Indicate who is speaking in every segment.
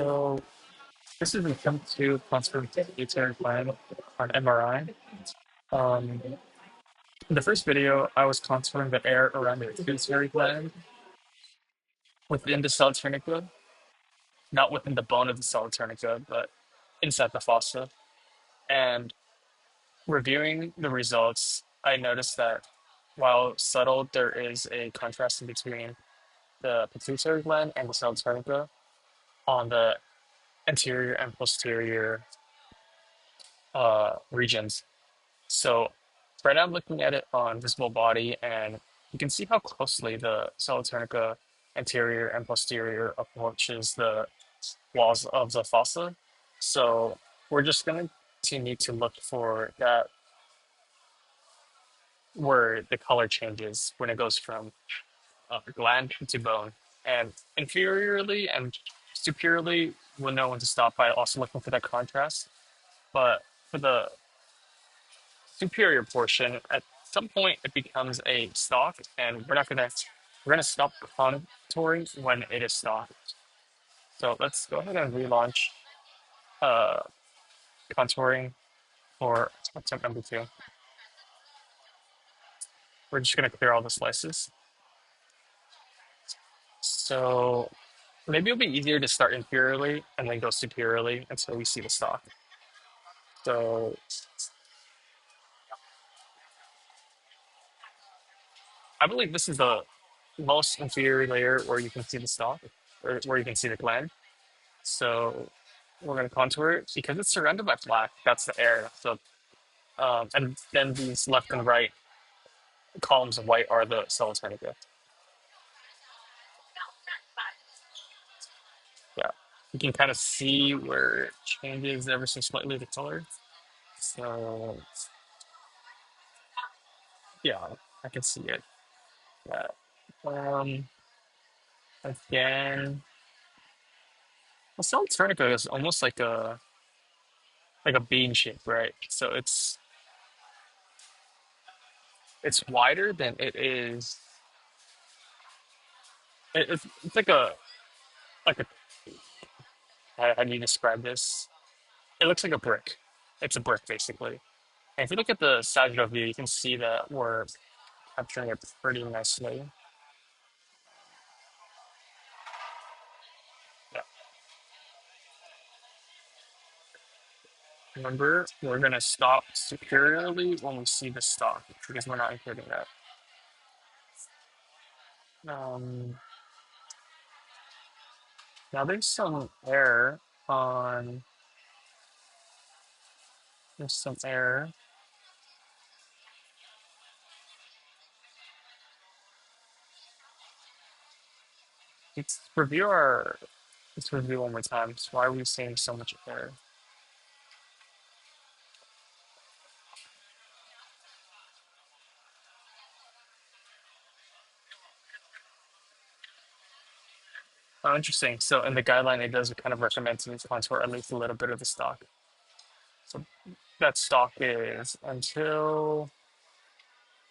Speaker 1: So this is an attempt to transfer the pituitary gland on MRI. Um, in the first video, I was transferring the air around the pituitary gland within the cell tunica, not within the bone of the cell tunica, but inside the fossa. And reviewing the results, I noticed that while subtle, there is a contrast in between the pituitary gland and the cell tunica on the anterior and posterior regions. So right now I'm looking at it on visible body, and you can see how closely the Soloturnica anterior and posterior approaches the walls of the fossa. So we're just going to need to look for that where the color changes when it goes from gland to bone. And inferiorly and superiorly, we'll know when to stop by also looking for that contrast. But for the superior portion, at some point it becomes a stalk, and we're gonna stop contouring when it is stalked. So let's go ahead and relaunch uh, contouring for attempt number two. We're just gonna clear all the slices. So maybe it'll be easier to start inferiorly and then go superiorly until we see the stalk. So I believe this is the most inferior layer where you can see the stalk, or where you can see the gland. So we're going to contour it because it's surrounded by black. That's the air. So and then these left and right columns of white are the cell alternative. Yeah, you can kind of see where it changes ever so slightly the color. So yeah, I can see it. Yeah. Um, Again, the cell alternative is almost like a bean shape, right? So it's wider than it is. It's like a how do you describe this? It looks like a brick. It's a brick basically. And if you look at the sagittal view, you can see that we're capturing it pretty nicely. Yeah. Remember, we're gonna stop superiorly when we see the stalk because we're not including that. Um, Now there's some error on. There's some error. Let's review our. Let's review one more time. So why are we seeing so much error? Oh, interesting. So in the guideline, it does kind of recommend to contour at least a little bit of the stock. So that stock is until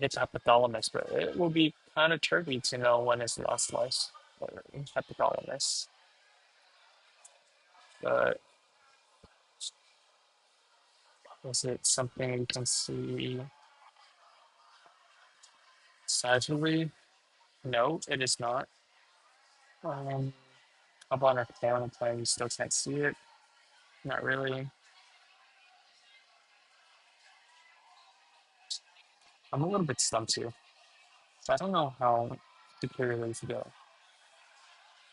Speaker 1: it's hypothalamus, but it will be kind of tricky to know when it's last slice or hypothalamus. But is it something we can see sagittally? No, it is not. Um, Up on our camera plane, we still can't see it. Not really. I'm a little bit stumped too. So I don't know how superiorly to go.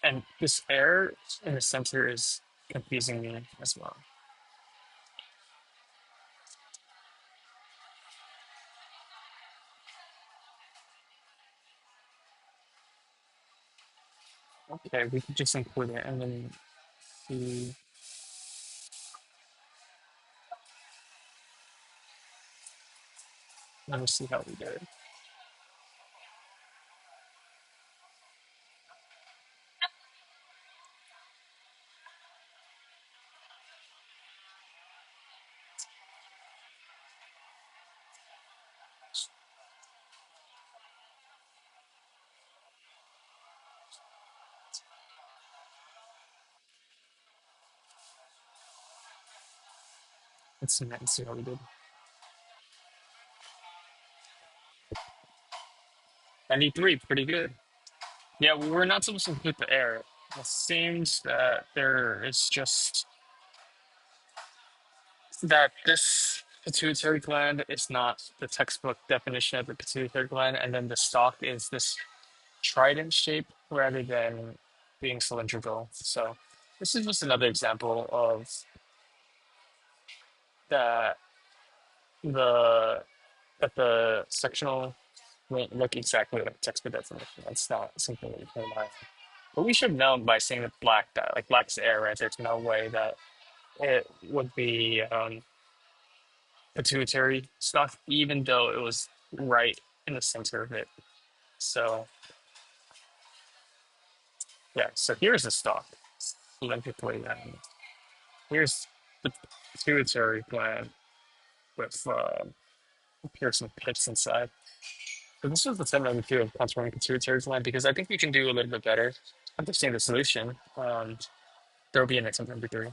Speaker 1: And this air in the center is confusing me as well. Okay, we could just include it and then see. Let me see how we do it. let's see how we did. 93, pretty good. Yeah, we were not supposed to include the air. It seems that there is just that this pituitary gland is not the textbook definition of the pituitary gland, and then the stalk is this trident shape rather than being cylindrical. So this is just another example of that the that the sectional won't look exactly like textbook definition. That's not something that you can rely on. But we should know by saying that black is air, right? There's no way that it would be pituitary stuff, even though it was right in the center of it. So yeah, so here's the stalk. Logically, here's the pituitary gland with here's some pits inside. So this was the 792 of transforming pituitary gland because I think we can do a little bit better understanding the solution. There will be an next 793.